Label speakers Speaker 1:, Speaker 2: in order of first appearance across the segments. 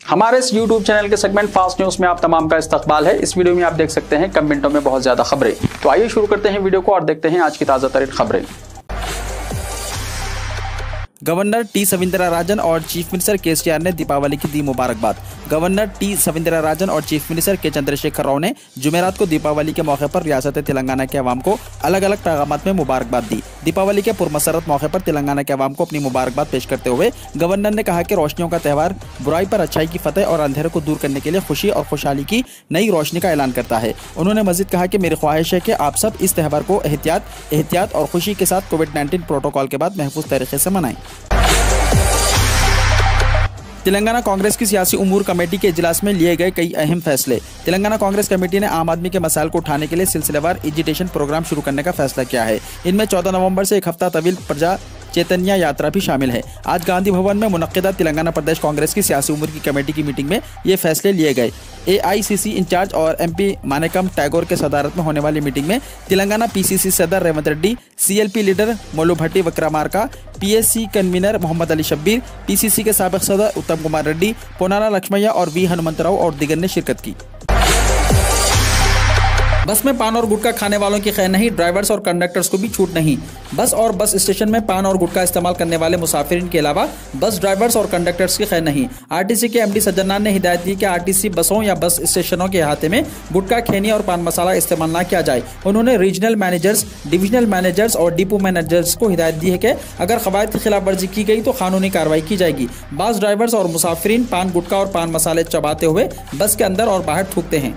Speaker 1: हमारे इस YouTube channel के सेगमेंट फास्ट न्यूज में आप तमाम का इस्तकबाल है। इस वीडियो में आप देख सकते हैं कम मिनटों में बहुत ज्यादा खबरें। तो आइए शुरू करते हैं वीडियो को और देखते हैं आज की ताजा तरीन खबरें।
Speaker 2: गवर्नर टी सविंदराराजन और चीफ मिनिस्टर केसीआर ने दीपावली की दी मुबारकबाद। गवर्नर टी सविंदराराजन और चीफ मिनिस्टर के चंद्रशेखर राव ने जुमेरात को दीपावली के मौके पर रियासत तेलंगाना के अवाम को अलग अलग पैगामात में मुबारकबाद दी। दीपावली के पुरमसरत मौके पर तेलंगाना के अवाम को अपनी मुबारकबाद पेश करते हुए गवर्नर ने कहा कि रोशनियों का त्यौहार बुराई पर अच्छाई की फतेह और अंधेरे को दूर करने के लिए खुशी और खुशहाली की नई रोशनी का ऐलान करता है। उन्होंने मजीद कहा कि मेरी ख्वाहिश है कि आप सब इस त्यौहार को एहतियात और खुशी के साथ कोविड-19 प्रोटोकॉल के बाद महफूज तरीके से मनाएं। तेलंगाना कांग्रेस की सियासी उमूर कमेटी के इजलास में लिए गए कई अहम फैसले। तेलंगाना कांग्रेस कमेटी ने आम आदमी के मसाइल को उठाने के लिए सिलसिलेवार एजिटेशन प्रोग्राम शुरू करने का फैसला किया है। इनमें 14 नवंबर से एक हफ्ता तवील प्रजा चैतन्य यात्रा भी शामिल है। आज गांधी भवन में मुनक्किदा तेलंगाना प्रदेश कांग्रेस की सियासी उमूर की कमेटी की मीटिंग में ये फैसले लिए गए। AICC इंचार्ज और MP मानेकम टैगोर के सदारत में होने वाली मीटिंग में तेलंगाना PCC सदर Revanth Reddy, CLP leader Mallu Bhatti Vikramarka, PSC convener Mohammed Ali Shabbir, PCC के साबिक सदर उत्तम कुमार रेड्डी, पोनारा लक्ष्मయ్య और V हनुमंतराव और दिगर ने शिरकत की। बस में पान और गुटखा खाने वालों की खैर नहीं, ड्राइवर्स और कंडक्टर्स को भी छूट नहीं। बस और बस स्टेशन में पान और गुटखा इस्तेमाल करने वाले मुसाफिरीन के अलावा बस ड्राइवर्स और कंडक्टर्स की खैर नहीं। RTC के MD सज्जनान ने हिदायत दी कि RTC बसों या बस स्टेशनों के अहाते में गुटखा, खैनी और पान मसाला इस्तेमाल न किया जाए। उन्होंने रीजनल मैनेजर्स, डिविजनल मैनेजर्स और डिपो मैनेजर्स को हिदायत दी है कि अगर क़वायद की खिलाफ वर्जी की गई तो कानूनी कार्रवाई की जाएगी। बस ड्राइवर्स और मुसाफिरीन पान, गुटखा और पान मसाले चबाते हुए बस के अंदर और बाहर थूकते हैं।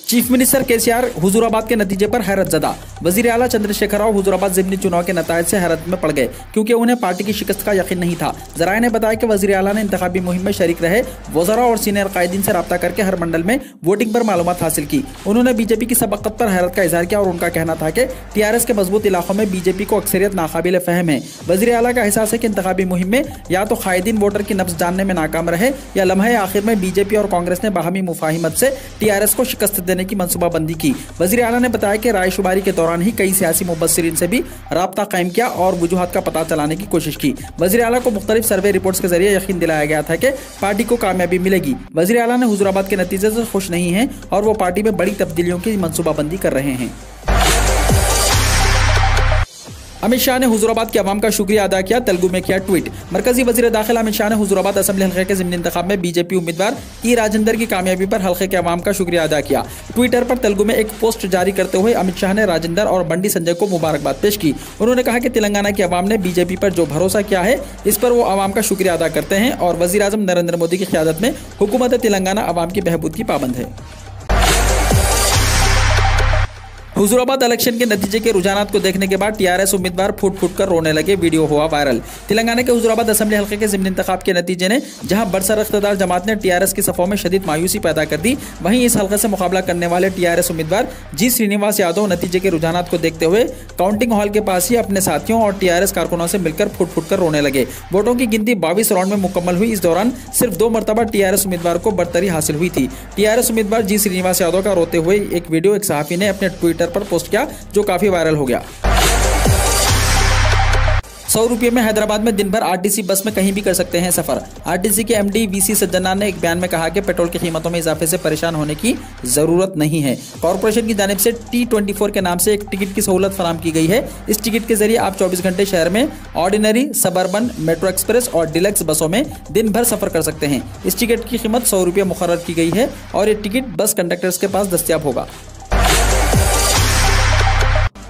Speaker 2: चीफ मिनिस्टर केसीआर हुजूराबाद के नतीजे पर हैरत ज़दा। वजीर आला चंद्रशेखर राव हुजूराबाद ज़िमनी चुनाव के नतायज से हैरत में पड़ गए क्योंकि उन्हें पार्टी की शिकस्त का यकीन नहीं था। ज़राए ने बताया कि वजीर आला ने इंतखाबी मुहिम में शरीक रहे वज़रा और सीनियर कायदीन से रब्ता करके हर मंडल में वोटिंग पर मालूमात हासिल की। उन्होंने बीजेपी की सबक़त पर हैरत का इजहार किया और उनका कहना था कि TRS के मजबूत इलाकों में बीजेपी को अक्सरियत नाकाबिल फ़हम है। वजीर आला का एहसास है कि इंतखाबी मुहिम में या तो कायदीन वोटर की नब्ज़ जानने में नाकाम रहे या लम्हे आखिर में बीजेपी और कांग्रेस ने बाहमी मुफाहिमत से TRS को शिकस्त देने की मनसूबाबंदी की। वज़ीर आला ने बताया कि रायशुमारी के दौरान ही कई सियासी मुबस्सिरीन से भी राब्ता कायम किया और वजूहात का पता चलाने की कोशिश की। वज़ीर आला को मुख्तलिफ सर्वे रिपोर्ट्स के जरिए यकीन दिलाया गया था कि पार्टी को कामयाबी मिलेगी। वज़ीर आला ने हुजूराबाद के नतीजे से खुश नहीं हैं और वो पार्टी में बड़ी तब्दीलियों की मनसूबाबंदी कर रहे हैं। अमित शाह ने हुजूराबाद के अवाम का शुक्रिया अदा किया, तेलुगु में किया ट्वीट। मरकजी वजीर दाखिला अमित शाह ने हुजूराबाद असेंबली हल्के के ज़िमनी इंतखाब में बीजेपी उम्मीदवार E राजेंद्र की कामयाबी पर हल्के के अवाम का शुक्रिया अदा किया। ट्विटर पर तेलुगु में एक पोस्ट जारी करते हुए अमित शाह ने राजेंद्र और बंडी संजय को मुबारकबाद पेश की। उन्होंने कहा कि तेलंगाना के अवाम ने बीजेपी पर जो भरोसा किया है इस पर वो अवाम का शुक्रिया अदा करते हैं और वज़ीर आज़म नरेंद्र मोदी की क़यादत में हुकूमत तेलंगाना अवाम की बहबूद की पाबंद है। हुजूराबाद इलेक्शन के नतीजे के रुझानात को देखने के बाद TRS उम्मीदवार फूट कर रोने लगे, वीडियो हुआ वायरल। तेलंगाना के हुजूराबाद असेंबली हल्के के ज़िमनी इंतखाब के नतीजे ने जहां बरसर इख्तिदार जमात ने TRS की सफ़ों में शदीद मायूसी पैदा कर दी, वहीं इस हल्के से मुकाबला करने वाले TRS उम्मीदवार G श्रीनिवास यादव नतीजे के रुझानात को देखते हुए काउंटिंग हॉल के पास ही अपने साथियों और TRS कारकुनों से मिलकर फूट कर रोने लगे। वोटों की गिनती 22 राउंड में मुकम्मल हुई। इस दौरान सिर्फ 2 मरतबा TRS उम्मीदवार को बरतरी हासिल हुई थी। TRS उम्मीदवार G श्रीनिवास यादव का रोते हुए एक वीडियो एक सहाफ़ी ने अपने ट्विटर पर पोस्ट किया जो काफी वायरल हो गया। 100 रुपये में हैदराबाद में दिन भर RTC बस में कहीं भी कर सकते हैं सफर। RTC के MD VC सज्जनान ने एक बयान में कहा कि पेट्रोल की कीमतों में इजाफे से परेशान होने की जरूरत नहीं है। कॉरपोरेशन की जानिब से T24 के नाम से एक टिकट की सहूलत फराम की गई है। इस टिकट के जरिए आप 24 घंटे शहर में ऑर्डिनरी, सबअर्बन, मेट्रो एक्सप्रेस और डिलक्स बसों में दिन भर सफर कर सकते हैं। इस टिकट की कीमत 100 रुपये मुकर्रर की गई है और ये टिकट बस कंडक्टर्स के पास दस्तियाब होगा।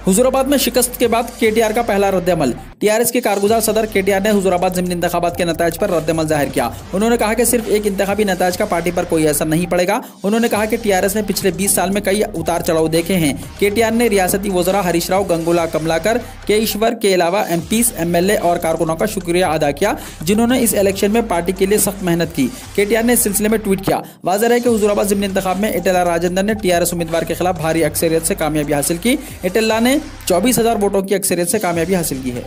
Speaker 2: हुजूराबाद में शिकस्त के बाद KTR का पहला रद्द-ए-अमल। TRS के कारगुजार सदर KTR ने हुजूराबाद ज़िमनी इंतखाबात के नतायज पर रद्द-ए-अमल जाहिर किया। उन्होंने कहा कि सिर्फ एक इंतखाबी नतायज का पार्टी पर कोई असर नहीं पड़ेगा। उन्होंने कहा कि TRS ने पिछले 20 साल में कई उतार चढ़ाव देखे हैं। KTR ने रियासती वज़रा हरीश राव, गंगूला कमलाकर, के ईश्वर के अलावा MPs, MLA और कारकुनों का शुक्रिया अदा किया जिन्होंने इस इलेक्शन में पार्टी के लिए सख्त मेहनत की। KTR ने इस सिलसिले में ट्वीट किया। वाज़ेह है कि हुजूराबाद ज़िमनी इंतखाब में इटेला राजेंद्र ने TRS उम्मीदवार के खिलाफ भारी अक्सरियत से कामयाबी हासिल की। इटेला ने 24,000 वोटों की अक्सरियत से कामयाबी हासिल की है।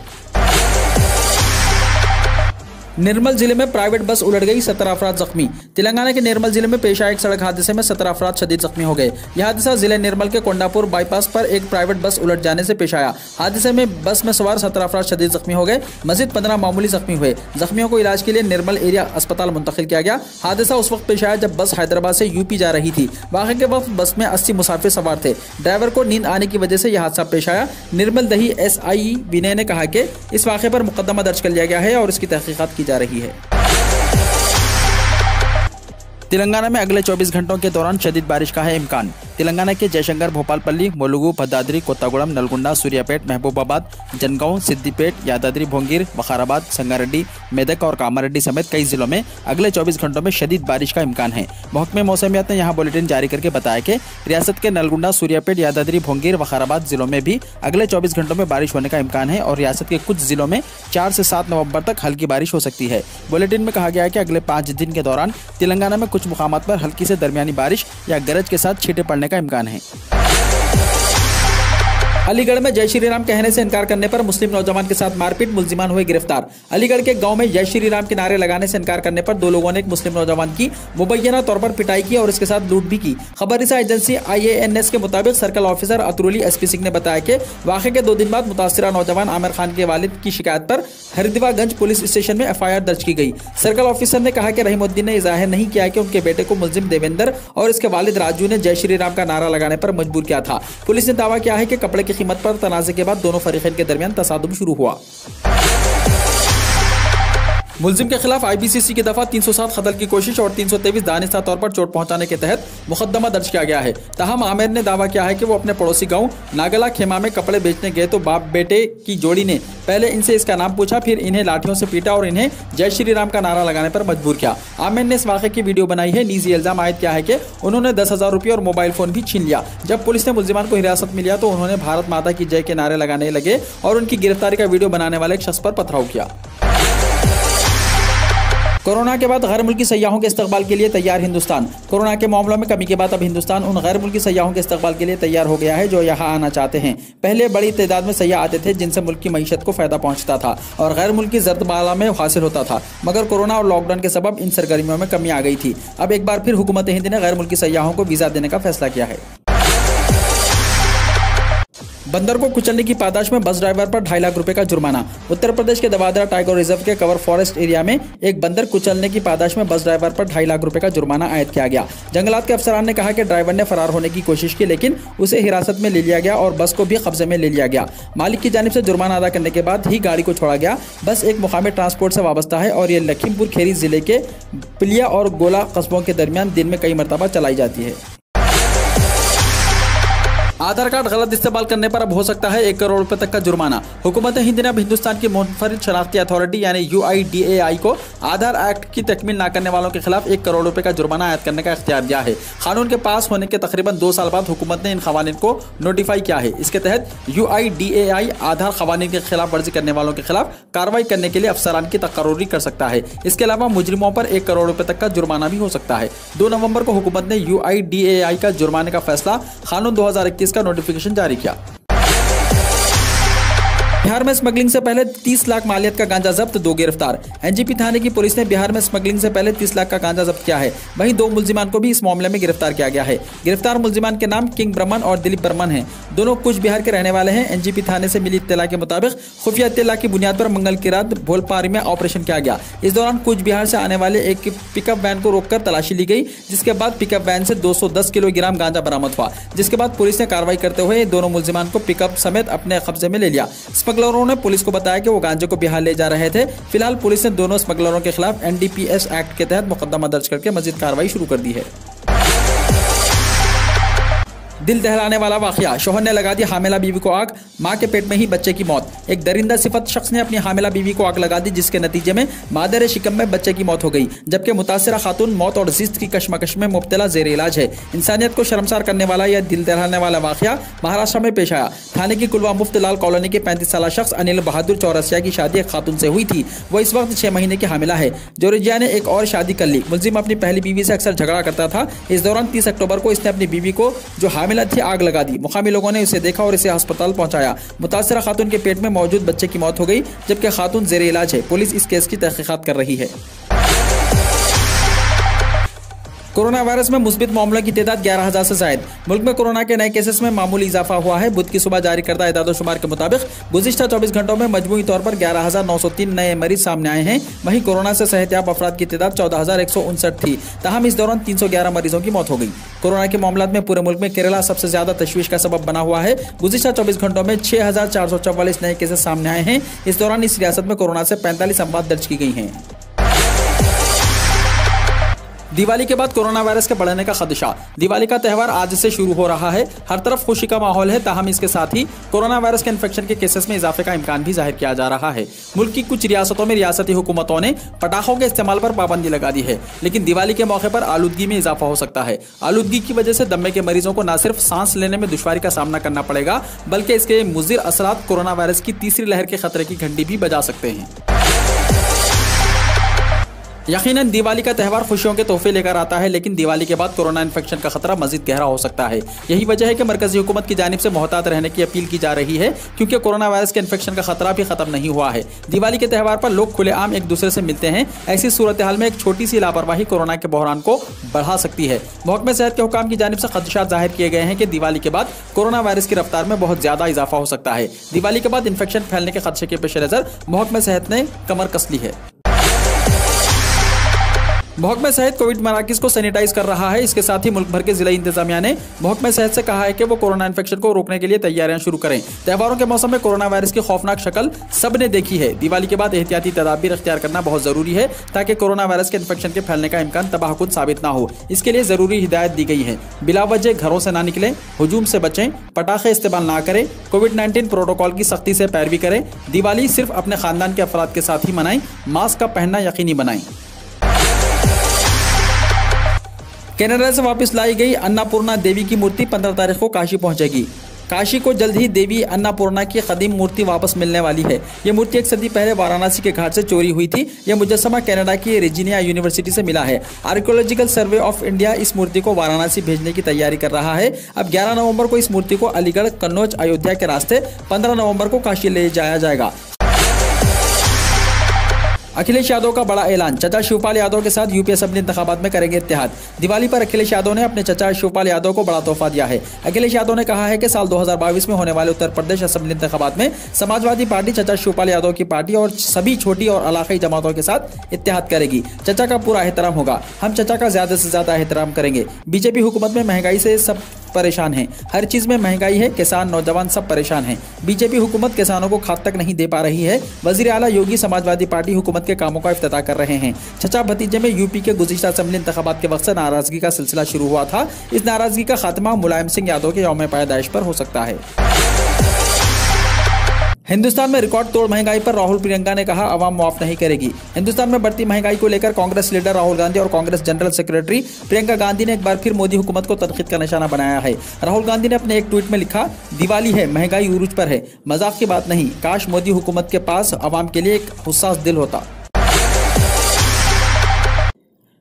Speaker 2: निर्मल जिले में प्राइवेट बस उलट गई, 17 अफराद जख्मी। तेलंगाना के निर्मल जिले में पेश आए एक सड़क हादसे में 17 अफराद शदीद जख्मी हो गए। यह हादसा जिले निर्मल के कोंडापुर बाईपास पर एक प्राइवेट बस उलट जाने से पेश आया। हादसे में बस में सवार 17 अफराद शदीद जख्मी हो गए। मजीद 15 मामूली जख्मी हुए। जख्मियों को इलाज के लिए निर्मल एरिया अस्पताल मुंतकिल किया गया। हादसा उस वक्त पेश आया जब बस हैदराबाद से यूपी जा रही थी। वाक़े के वक्त बस में 80 मुसाफिर सवार थे। ड्राइवर को नींद आने की वजह से यह हादसा पेश आया। निर्मल दही SI विनय ने कहा कि इस वाक़े पर मुकदमा दर्ज कर लिया गया है और इसकी तहकीकात की जा रही है। तेलंगाना में अगले 24 घंटों के दौरान शदीद बारिश का है इम्कान। तेलंगाना के जयशंकर, भोपालपल्ली, मुलुगु, भद्राद्री, कोत्तागुड़म, नलगुंडा, सूर्यापेट, महबूबाबाद, जनगांव, सिद्दीपेट, यादाद्री भोंगीर, वखाराबाद, संगारेड्डी, मेदक और कामारेड्डी समेत कई जिलों में अगले 24 घंटों में शदीद बारिश का इम्कान है। महकमे मौसमियात ने यहाँ बुलेटिन जारी करके बताया कि रियासत के नलगुंडा, सूर्यापेट, यादाद्री भोंगीर, वखाराबाद जिलों में भी अगले 24 घंटों में बारिश होने का इम्कान है और रियासत के कुछ जिलों में 4 से 7 नवंबर तक हल्की बारिश हो सकती है। बुलेटिन में कहा गया है कि अगले 5 दिन के दौरान तेलंगाना में कुछ मुकामात पर हल्की से दरमियानी बारिश या गरज के साथ छींटे पड़ने का इम्कान है। अलीगढ़ में जय श्री राम कहने से इनकार करने पर मुस्लिम नौजवान के साथ मारपीट, मुलजिमान हुए गिरफ्तार। अलीगढ़ के गांव में जय श्री राम के नारे लगाने से इनकार करने पर 2 लोगों ने एक मुस्लिम नौजवान की मुबैना तौर पर पिटाई की और इसके साथ लूट भी की। खबरसां एजेंसी IANS के मुताबिक सर्कल ऑफिसर अतरुली SP सिंह ने बताया कि वाक़े के 2 दिन बाद मुतासिरा नौजवान आमिर खान के वालिद की शिकायत पर हरिद्वागंज पुलिस स्टेशन में FIR दर्ज की गई। सर्कल ऑफिसर ने कहा कि रहीमुद्दीन ने जाहिर नहीं किया कि उनके बेटे को मुलजिम देवेंद्र और इसके वालिद राजू ने जय श्री राम का नारा लगाने पर मजबूर किया था। पुलिस ने दावा किया है कि कपड़े की कीमत पर तनाज़े के बाद दोनों फरीकैन के दरमियान तसादुम शुरू हुआ। मुलजिम के खिलाफ IPCC की दफा 307 कत्ल की कोशिश और 323 दानिस्ता तौर पर चोट पहुंचाने के तहत मुकदमा दर्ज किया गया है। ताहम आमिर ने दावा किया है कि वो अपने पड़ोसी गांव नागला खेमा में कपड़े बेचने गए तो बाप बेटे की जोड़ी ने पहले इनसे इसका नाम पूछा, फिर इन्हें लाठियों से पीटा और इन्हें जय श्री राम का नारा लगाने पर मजबूर किया। आमिर ने इस वाक़े की वीडियो बनाई है। निजी इल्जाम आयद किया है कि उन्होंने 10,000 रुपये और मोबाइल फोन भी छीन लिया। जब पुलिस ने मुलजिमान को हिरासत में लिया तो उन्होंने भारत माता की जय के नारे लगाने लगे और उनकी गिरफ्तारी का वीडियो बनाने वाले एक शख्स पर पथराव किया। कोरोना के बाद गैर मुल्की सयाहों के इस्तकबाल के लिए तैयार हिंदुस्तान। कोरोना के मामलों में कमी के बाद अब हिंदुस्तान उन गैर मुल्की सयाहों के इस्तकबाल के लिए तैयार हो गया है जो यहाँ आना चाहते हैं। पहले बड़ी तादाद में सयाह आते थे जिनसे मुल्क की मईशत को फायदा पहुँचता था और गैर मुल्की ज़र्दमाला में हासिल होता था, मगर कोरोना और लॉकडाउन के सबब इन सरगर्मियों में कमी आ गई थी। अब एक बार फिर हुकूमत हिंद ने गैर मुल्की सयाहों को वीज़ा देने का फैसला किया है। बंदर को कुचलने की पादाश में बस ड्राइवर पर 2.5 लाख रुपए का जुर्माना। उत्तर प्रदेश के दवादरा टाइगर रिजर्व के कवर फॉरेस्ट एरिया में एक बंदर कुचलने की पादाश में बस ड्राइवर पर 2.5 लाख रुपए का जुर्माना आयद किया गया। जंगलात के अफसरान ने कहा कि ड्राइवर ने फरार होने की कोशिश की लेकिन उसे हिरासत में ले लिया गया और बस को भी कब्जे में ले लिया गया। मालिक की जानिब से जुर्माना अदा करने के बाद ही गाड़ी को छोड़ा गया। बस एक मुकामी ट्रांसपोर्ट से वाबस्ता है और ये लखीमपुर खीरी जिले के पिलिया और गोला कस्बों के दरमियान दिन में कई मरतबा चलाई जाती है। आधार कार्ड गलत इस्तेमाल करने पर अब हो सकता है 1 करोड़ रुपए तक का जुर्माना। हुकूमत हिंद ने अब हिंदुस्तान की मुनफरिद शनाख्ती अथॉरिटी यानी UIDAI को आधार एक्ट की तकमील न करने वालों के खिलाफ 1 करोड़ रुपए का जुर्माना आयद करने का इख्तियार दिया है। कानून के पास होने के तकरीबन 2 साल बाद हुकूमत ने इन खवानीन को नोटिफाई किया है। इसके तहत UIDAI आधार खवानीन की खिलाफ वर्जी करने वालों के खिलाफ कार्रवाई करने के लिए अफसरान की तकर्री कर सकता है। इसके अलावा मुजरिमों पर 1 करोड़ रुपए तक का जुर्माना भी हो सकता है। 2 नवंबर को हुकूमत ने UIDAI का जुर्माने का फैसला कानून 2021 का नोटिफिकेशन जारी किया। बिहार में स्मगलिंग से पहले 30 लाख मालियत का गांजा जब्त, 2 गिरफ्तार। NGP थाने की पुलिस ने बिहार में स्मगलिंग से पहले 30 लाख का गांजा जब्त किया है। वहीं 2 मुलजिमान को भी इस मामले में गिरफ्तार किया गया है। गिरफ्तार मुलजिमान के नाम किंग ब्रह्मन और दिलीप बर्मन हैं। दोनों कुछ बिहार के रहने वाले हैं। NGP थाने से मिली इत्तला के मुताबिक खुफिया इत्तला की बुनियाद पर मंगल की रात भोलपारी में ऑपरेशन किया गया। इस दौरान कुछ बिहार से आने वाले एक पिकअप वैन को रोककर तलाशी ली गई, जिसके बाद पिकअप वैन से 210 किलोग्राम गांजा बरामद हुआ, जिसके बाद पुलिस ने कार्रवाई करते हुए दोनों मुलजिमान को पिकअप समेत अपने कब्जे में ले लिया। स्मगलरों ने पुलिस को बताया कि वो गांजे को बिहार ले जा रहे थे। फिलहाल पुलिस ने दोनों स्मगलरों के खिलाफ NDPS एक्ट के तहत मुकदमा दर्ज करके मजीद कार्रवाई शुरू कर दी है। दिल दहलाने वाला वाकया, शौहर ने लगा दी हामिला बीवी को आग, मां के पेट में ही बच्चे की मौत। एक दरिंदा सिफत शख्स ने अपनी हामिला बीवी को आग लगा दी, जिसके नतीजे में मादर शिकम में बच्चे की मौत हो गई, जबकि मुतासिरा खातून मौत और जिस्त की कशमकश में मुब्तला जेर इलाज है। इंसानियत को शर्मसार करने वाला यह दिल दहलाने वाला वाकया महाराष्ट्र में पेश आया। थाने की कुलवा मुफ्तलाल कॉलोनी के 35 साल शख्स अनिल बहादुर चौरसिया की शादी एक खातून से हुई थी। वो इस वक्त 6 महीने की हामिला है। जोरजिया ने एक और शादी कर ली। मुलजिम अपनी पहली बीवी से अक्सर झगड़ा करता था। इस दौरान 30 अक्टूबर को इसने अपनी बीवी को जो हामिला हामिला थी, आग लगा दी। मुकामी लोगों ने इसे देखा और इसे अस्पताल पहुंचाया। मुतासरा खातून के पेट में मौजूद बच्चे की मौत हो गई, जबकि खातून जेर इलाज है। पुलिस इस केस की तहकीकात कर रही है। कोरोना वायरस में मुस्बित मामलों की तादाद 11,000 से जायद। मुल्क में कोरोना के नए केसेस में मामूली इजाफा हुआ है। बुध की सुबह जारी करदा इदाद-ओ-शुमार के मुताबिक गुज़िश्ता 24 घंटों में मजमूई तौर पर 11,903 नए मरीज सामने आए हैं। वहीं कोरोना से सेहतयाब अफराद की तादाद 14,159 थी। ताहम इस दौरान 311 मरीजों की मौत हो गई। कोरोना के मामलों में पूरे मुल्क में केरला सबसे ज्यादा तशवीश का सबब बना हुआ है। गुज़िश्ता 24 घंटों में 6,444 नए केसेस सामने आए हैं। इस दौरान इस रियासत में कोरोना से 45 अमवात दर्ज की गई हैं। दिवाली के बाद कोरोना वायरस के बढ़ने का खदशा। दिवाली का त्यौहार आज से शुरू हो रहा है। हर तरफ खुशी का माहौल है। ताहम इसके साथ ही कोरोना वायरस के इन्फेक्शन के केसेस में इजाफे का इम्कान भी जाहिर किया जा रहा है। मुल्क की कुछ रियासतों में रियासती हुकूमतों ने पटाखों के इस्तेमाल पर पाबंदी लगा दी है, लेकिन दिवाली के मौके पर आलूदगी में इजाफा हो सकता है। आलूदगी की वजह से दमे के मरीजों को न सिर्फ सांस लेने में दुश्वारी का सामना करना पड़ेगा, बल्कि इसके मुज़िर असरात कोरोना वायरस की तीसरी लहर के खतरे की घंटी भी बजा सकते हैं। यकीनन दिवाली का त्यौहार खुशियों के तोहफे लेकर आता है, लेकिन दिवाली के बाद कोरोना इन्फेक्शन का खतरा मजीद गहरा हो सकता है। यही वजह है कि मरकजी हुकूमत की जानिब से मोहतात रहने की अपील की जा रही है, क्योंकि कोरोना वायरस के इन्फेक्शन का खतरा भी खत्म नहीं हुआ है। दिवाली के त्यौहार पर लोग खुलेआम एक दूसरे से मिलते हैं। ऐसी सूरत हाल में एक छोटी सी लापरवाही कोरोना के बहरान को बढ़ा सकती है। महकमे सेहत के हुकाम की जानिब से खदशात जाहिर किए गए हैं कि दिवाली के बाद कोरोना वायरस की रफ्तार में बहुत ज्यादा इजाफा हो सकता है। दिवाली के बाद इन्फेक्शन फैलने के खदशे के पेश नजर महकमे सेहत ने कमर कस ली है। महकमा सेहत कोविड मराकज़ को सैनिटाइज कर रहा है। इसके साथ ही मुल्क भर के जिला इंतजामिया ने महकमा सेहत से कहा है कि वो कोरोना इन्फेक्शन को रोकने के लिए तैयारियां शुरू करें। त्योहारों के मौसम में कोरोना वायरस की खौफनाक शक्ल सब ने देखी है। दिवाली के बाद एहतियाती तदाबीर इख्तियार करना बहुत जरूरी है, ताकि कोरोना वायरस के इन्फेक्शन के फैलने का इम्कान तबाहकुन साबित ना हो। इसके लिए जरूरी हिदायत दी गई है। बिला वजह घरों से ना निकलें, हुजूम से बचें, पटाखे इस्तेमाल ना करें, कोविड-19 प्रोटोकॉल की सख्ती से पैरवी करें। दिवाली सिर्फ अपने खानदान के अफराद के साथ ही मनाएं। मास्क का पहनना यकीनी बनाएं। कनाडा से वापस लाई गई अन्नपूर्णा देवी की मूर्ति 15 तारीख को काशी पहुंचेगी। काशी को जल्द ही देवी अन्नपूर्णा की कदीम मूर्ति वापस मिलने वाली है। ये मूर्ति एक सदी पहले वाराणसी के घाट से चोरी हुई थी। यह मुजस्समा कनाडा की रेजिनिया यूनिवर्सिटी से मिला है। आर्कियोलॉजिकल सर्वे ऑफ इंडिया इस मूर्ति को वाराणसी भेजने की तैयारी कर रहा है। अब 11 नवंबर को इस मूर्ति को अलीगढ़, कन्नौज, अयोध्या के रास्ते 15 नवंबर को काशी ले जाया जाएगा। अखिलेश यादव का बड़ा ऐलान। चचा शिवपाल यादव के साथ यूपी असेंबली इंतखाबात में करेंगे इत्तेहाद। दिवाली पर अखिलेश यादव ने अपने चचा शिवपाल यादव को बड़ा तोहफा दिया है। अखिलेश यादव ने कहा है कि साल 2022 में होने वाले उत्तर प्रदेश असेंबली इंतखाबात में समाजवादी पार्टी चचा शिवपाल यादव की पार्टी और सभी छोटी और इलाकाई जमातों के साथ इत्तेहाद करेगी। चचा का पूरा एहतराम होगा। हम चचा का ज्यादा से ज्यादा एहतराम करेंगे। बीजेपी हुकूमत में महंगाई से सब परेशान हैं। हर चीज में महंगाई है। किसान, नौजवान सब परेशान हैं। बीजेपी हुकूमत किसानों को खाद तक नहीं दे पा रही है। वजीर आला योगी समाजवादी पार्टी हुकूमत के कामों का इफ्तिताह कर रहे हैं। चचा भतीजे में यूपी के गुज़िश्ता असेंबली इंतखाबात के वक्त से नाराजगी का सिलसिला शुरू हुआ था। इस नाराजगी का खात्मा मुलायम सिंह यादव के यौम पैदाइश पर हो सकता है। हिंदुस्तान में रिकॉर्ड तोड़ महंगाई पर राहुल प्रियंका ने कहा, अवाम माफ नहीं करेगी। हिंदुस्तान में बढ़ती महंगाई को लेकर कांग्रेस लीडर राहुल गांधी और कांग्रेस जनरल सेक्रेटरी प्रियंका गांधी ने एक बार फिर मोदी हुकूमत को तनकीद का निशाना बनाया है। राहुल गांधी ने अपने एक ट्वीट में लिखा, दिवाली है, महंगाई उरूज पर है, मजाक की बात नहीं। काश मोदी हुकूमत के पास अवाम के लिए एक हुस्सास दिल होता।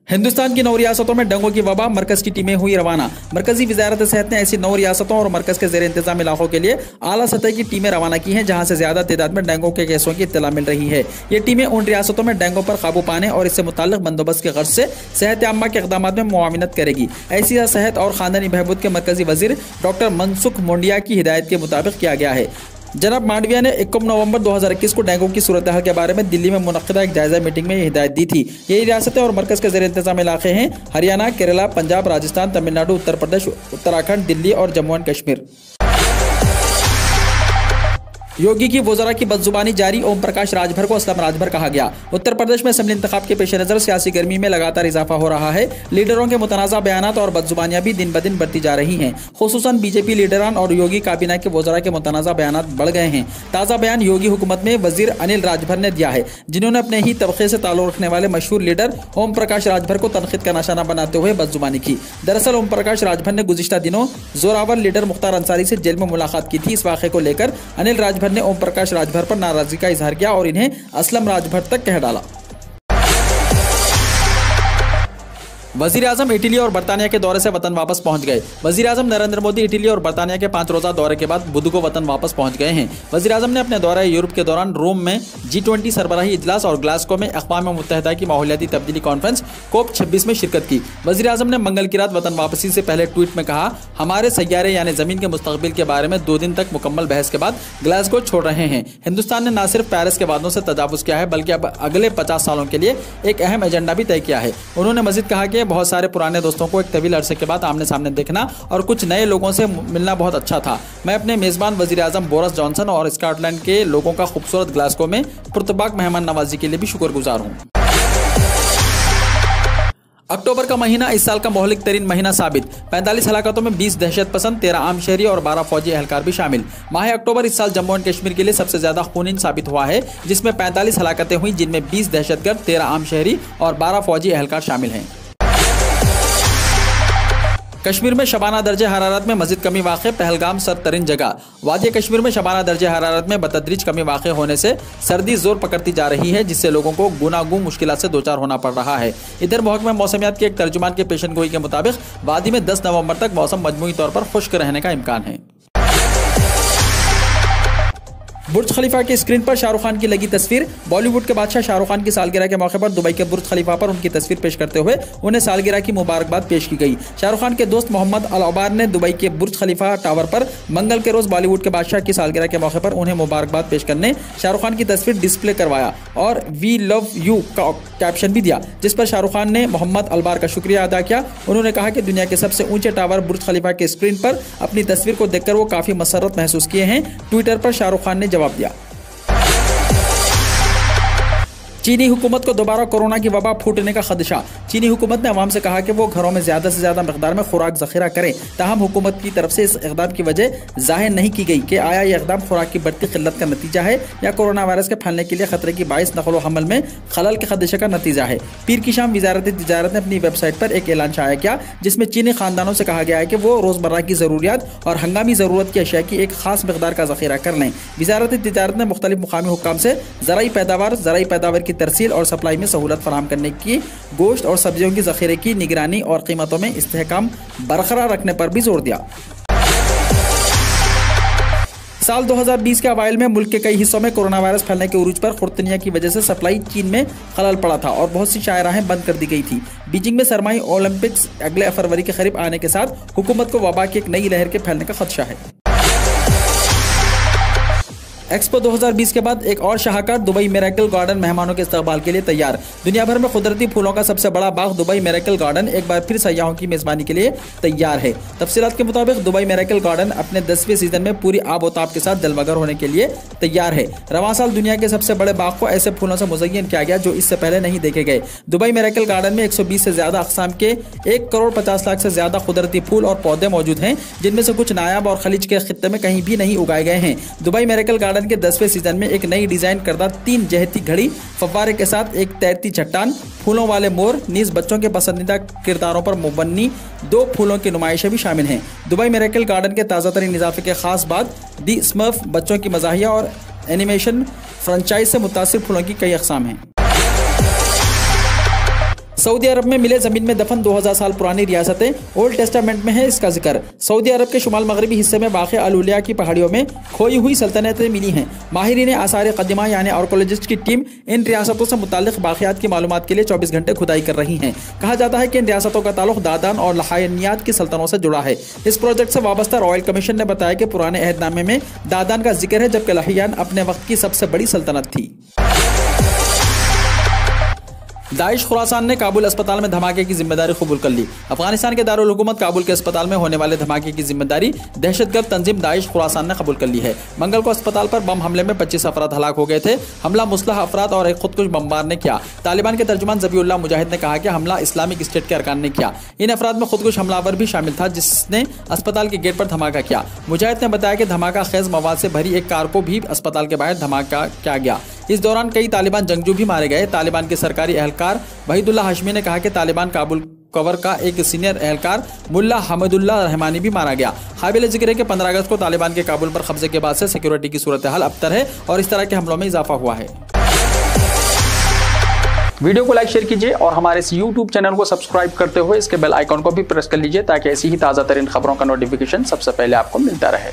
Speaker 2: हिंदुस्तान की 9 रियासतों में डेंगू की वबा, मरकज की टीमें हुई रवाना। मरकजी वजारत सेहत ने ऐसी 9 रियासतों और मरकज के जेर इंतजाम इलाकों के लिए आला सतह की टीमें रवाना की हैं, जहां से ज्यादा तादाद में डेंगू के केसों की इत्तला मिल रही है। ये टीमें उन रियासतों में डेंगू पर काबू पाने और इससे मुताल्लिक बंदोबस्त के गर्ज से सेहत आम्मा के इक़दाम में मुआविनत करेगी। ऐसी सेहत और खानदानी बहबूद के मरकजी वजीर डॉक्टर मनसुख मोंडिया की हिदायत के मुताबिक किया गया है। जनाब मांडविया ने 21 नवंबर 2021 को डेंगू की सूरत हाल के बारे में दिल्ली में मुनक्किदा एक जायजा मीटिंग में हिदायत दी थी। यही रियासतें और मरकज के ज़ेर इंतजाम इलाके हैं हरियाणा, केरला, पंजाब, राजस्थान, तमिलनाडु, उत्तर प्रदेश, उत्तराखंड, दिल्ली और जम्मू एंड कश्मीर। योगी की वज़रा की बदजुबानी जारी, ओम प्रकाश राजभर को असलम राजभर कहा गया। उत्तर प्रदेश में असेंबली इंतखाब के पेश नज़र सियासी गर्मी में लगातार इजाफा हो रहा है। लीडरों के मुतनाज़ा बयानात और बदजुबानियां भी दिन ब दिन बढ़ती जा रही हैं। खुसूसन बीजेपी लीडरान और योगी काबीना के वज़रा के मुतनाज़ा बयानात बढ़ गए हैं। ताज़ा बयान योगी हुकूमत में वजीर अनिल राजभर ने दिया है, जिन्होंने अपने ही तबके से ताल्लुक़ रखने वाले मशहूर लीडर ओम प्रकाश राजभर को तनकीद का निशाना बनाते हुए बदजुबानी की। दरअसल ओम प्रकाश राजभर ने गुज़िश्ता दिनों जोरावर लीडर मुख्तार अंसारी से जेल में मुलाकात की थी। इस वाक़े को लेकर अनिल राजभर ने ओम प्रकाश राजभर पर नाराजगी का इजहार किया और इन्हें असलम राजभर तक कह डाला। वजीर आजम इटली और बर्तानिया के दौरे से वतन वापस पहुंच गए। वजीर आजम नरेंद्र मोदी इटली और बर्तानिया के 5 रोजा दौरे के बाद बुध को वतन वापस पहुंच गए हैं। वजीर आजम ने अपने दौरे यूरोप के दौरान रोम में G20 सरबराही इजलास और ग्लासगो में अक़वाम मुत्तहिदा की माहौलियाती तब्दीली कॉन्फ्रेंस COP26 में शिरकत की। वजीर आजम ने मंगल की रात वतन वापसी से पहले ट्वीट में कहा, हमारे सैयारे यानी जमीन के मुस्तकबिल के बारे में 2 दिन तक मुकम्मल बहस के बाद ग्लासगो छोड़ रहे हैं। हिंदुस्तान ने न सिर्फ पेरिस के वादों से तजावुज़ किया है बल्कि अब अगले 50 सालों के लिए एक अहम एजेंडा भी तय किया है। उन्होंने मजीद कहा कि बहुत सारे पुराने दोस्तों को एक तवील अरसे के बाद आमने सामने देखना और कुछ नए लोगों से मिलना बहुत अच्छा था। मैं अपने मेजबान वजीर आजम बोरिस जॉनसन और स्कॉटलैंड के लोगों का खूबसूरत ग्लासगो में पुरतबाक मेहमान नवाजी के लिए भी शुक्रगुजार हूँ। अक्टूबर का महीना इस साल का मोहलिक तरीन महीना साबित। 45 हलाकतों में 20 दहशत पसंद, 13 आम शहरी और 12 फौजी एहलकार भी शामिल। माह अक्टूबर इस साल जम्मू एंड कश्मीर के लिए सबसे ज्यादा खूनीन साबित हुआ है, जिसमें 45 हलाकतें हुई, जिनमें 20 दहशतगर्द, 13 आम शहरी और 12 फौजी एहलकार शामिल हैं। कश्मीर में शबाना दर्जे हरारत में मजीद कमी वाक़, पहलगाम सरतरीन जगह। वादी कश्मीर में शबाना दर्जे हरारत में बतदरीज कमी वाक़ होने से सर्दी जोर पकड़ती जा रही है, जिससे लोगों को गुनागू मुश्किलात से दोचार होना पड़ रहा है। इधर महकमा मौसमियात के एक तर्जुमान के पेशनगोई के मुताबिक वादी में 10 नवंबर तक मौसम मजमूई तौर पर खुश्क रहने का इम्कान है। बुर्ज खलीफा के स्क्रीन पर शाहरुख खान की लगी तस्वीर। बॉलीवुड के बादशाह शाहरुख खान की सालगिरह के मौके पर दुबई के बुर्ज खलीफा पर उनकी तस्वीर पेश करते हुए उन्हें सालगिरह की मुबारकबाद पेश की गई। शाहरुख खान के दोस्त मोहम्मद अल अबार ने दुबई के बुर्ज खलीफा टावर पर मंगल के रोज बॉलीवुड के बादशाह की सालगिरह के मौके पर उन्हें मुबारकबाद पेश करने शाहरुख खान की तस्वीर डिस्प्ले करवाया और वी लव यू का कैप्शन भी दिया, जिस पर शाहरुख खान ने मोहम्मद अल अबार का शुक्रिया अदा किया। उन्होंने कहा कि दुनिया के सबसे ऊंचे टावर बुर्ज खलीफा के स्क्रीन पर अपनी तस्वीर को देखकर वो काफी मसरत महसूस किए हैं। ट्विटर पर शाहरुख खान ने जवाब दिया। चीनी हुकूमत को दोबारा कोरोना की वबा फूटने का खदशा। चीनी हुकूमत ने अवाम से कहा कि वो घरों में ज़्यादा से ज़्यादा मकदार में खुराक ज़ख़ीरा करें। ताहम हुकूमत की तरफ से इस इक़दाम की वजह ज़ाहिर नहीं की गई कि आया यह इक़दाम खुराक की बढ़ती किल्लत का नतीजा है या कोरोना वायरस के फैलने के लिए खतरे की बाइस नक़ल व हमल में खलल के खदशे का नतीजा है। पीर की शाम वज़ारत तिजारत ने अपनी वेबसाइट पर एक ऐलान शाया किया, जिसमें चीनी ख़ानदानों से कहा गया है कि वो रोज़मर्रा की ज़रूरियात और हंगामी ज़रूरत की अशिया की एक ख़ास मकदार का ज़ख़ीरा कर लें। वज़ारत तिजारत ने मुख्तलिफ मुकामी हुक्काम से ज़राई पैदावार की तरसील और सप्लाई में सहूलत फराहम करने की, गोश्त और सब्जियों की ज़ख़ीरे की निगरानी और कीमतों में इस्तेहकाम बरकरार रखने पर भी जोर दिया। साल 2020 के अवाइल में मुल्क के कई हिस्सों में कोरोना वायरस फैलने के उरूज पर खुर्तनिया की वजह से सप्लाई चीन में खलल पड़ा था और बहुत सी शायराहें बंद कर दी गई थी। बीजिंग में सरमाई ओलंपिक्स अगले फरवरी के करीब आने के साथ हुकूमत को वबा की एक नई लहर के फैलने का खदशा है। एक्सपो 2020 के बाद एक और शाहकार दुबई मिरेकल गार्डन मेहमानों के इस्तकबाल के लिए तैयार। दुनिया भर में कुदरती फूलों का सबसे बड़ा बाग दुबई मिरेकल गार्डन एक बार फिर सयाहों की मेज़बानी के लिए तैयार है। तफसीलात के मुताबिक दुबई मिरेकल गार्डन अपने 10वें सीजन में पूरी आबोताब के साथ जलमगर होने के लिए तैयार है। रवां साल दुनिया के सबसे बड़े बाग को ऐसे फूलों से मुज़य्यन किया गया जो इससे पहले नहीं देखे गए। दुबई मिरेकल गार्डन में 120 से ज्यादा अक़साम के 1,50,00,000 से ज्यादा कुदरती फूल और पौधे मौजूद हैं, जिनमें से कुछ नायाब और खलीज के खित्ते में कहीं भी नहीं उगाए गए हैं। दुबई मिरेकल गार्डन के 10वें सीजन में एक नई डिजाइन करदा 3 जहती घड़ी, फव्वारे के साथ एक तैरती चट्टान, फूलों वाले मोर, नीज बच्चों के पसंदीदा किरदारों पर मुबन्नी 2 फूलों की नुमाइशें भी शामिल हैं। दुबई मिरेकल गार्डन के ताज़ा तरीन इजाफे के खास बात दी स्मर्फ बच्चों की मज़ाहिया और एनिमेशन फ्रेंचाइज से मुतासिर फूलों की कई अक़साम हैं। सऊदी अरब में मिले जमीन में दफन 2000 साल पुरानी रियासतें, ओल्ड टेस्टामेंट में है इसका जिक्र। सऊदी अरब के शुमाल मगरबी हिस्से में वाक़ अल-उलिया की पहाड़ियों में खोई हुई सल्तनतें मिली हैं। माहिरीन आसार क़दीमा यानी आर्कोलॉजिस्ट की टीम इन रियासतों से मुताल्लिक़ बाक़ियात की मालूमात के लिए 24 घंटे खुदाई कर रही हैं। कहा जाता है कि इन रियासतों का ताल्लुक़ दादान और लहायनियात की सल्तनतों से जुड़ा है। इस प्रोजेक्ट से वाबस्ता रॉयल कमीशन ने बताया कि पुराने अहदनामे में दादान का जिक्र है, जबकि लहायान अपने वक्त की सबसे बड़ी सल्तनत थी। दाइश खुरासान ने काबुल अस्पताल में धमाके की जिम्मेदारी कबूल कर ली। अफगानिस्तान के दारुल हुकूमत काबुल के अस्पताल में होने वाले धमाके की जिम्मेदारी दहशतगर्द तंजीम दाइश खुरासान ने कबूल कर ली है। मंगल को अस्पताल पर बम हमले में 25 अफराद हलाक हो गए थे। हमला मुस्लह अफराद और एक खुदकुश बमबार ने किया। तालिबान के तर्जुमान ज़बीउल्लाह मुजाहिद ने कहा कि हमला इस्लामिक स्टेट के अरकान ने किया। इन अफराद में खुदकुश हमलावर भी शामिल था, जिसने अस्पताल के गेट पर धमाका किया। मुजाहिद ने बताया कि धमाका खेज मवाद से भरी एक कार को भी अस्पताल के बाहर धमाका किया गया। इस दौरान कई तालिबान जंगजू भी मारे गए। तालिबान के सरकारी एहलकार वहीदुल्लाह हाशमी ने कहा कि तालिबान काबुल कवर का एक सीनियर एहलकार मुल्ला हमीदुल्लाह रहमानी भी मारा गया। काबिल जिक्र है कि 15 अगस्त को तालिबान के काबुल पर कब्जे के बाद से सिक्योरिटी की सूरत हाल अबतर है और इस तरह के हमलों में इजाफा हुआ है।
Speaker 1: वीडियो को लाइक शेयर कीजिए और हमारे इस YouTube चैनल को सब्सक्राइब करते हुए इसके बेल आइकॉन को भी प्रेस कर लीजिए ताकि ऐसी ही ताज़ा तरीन खबरों का नोटिफिकेशन सबसे पहले आपको मिलता रहे।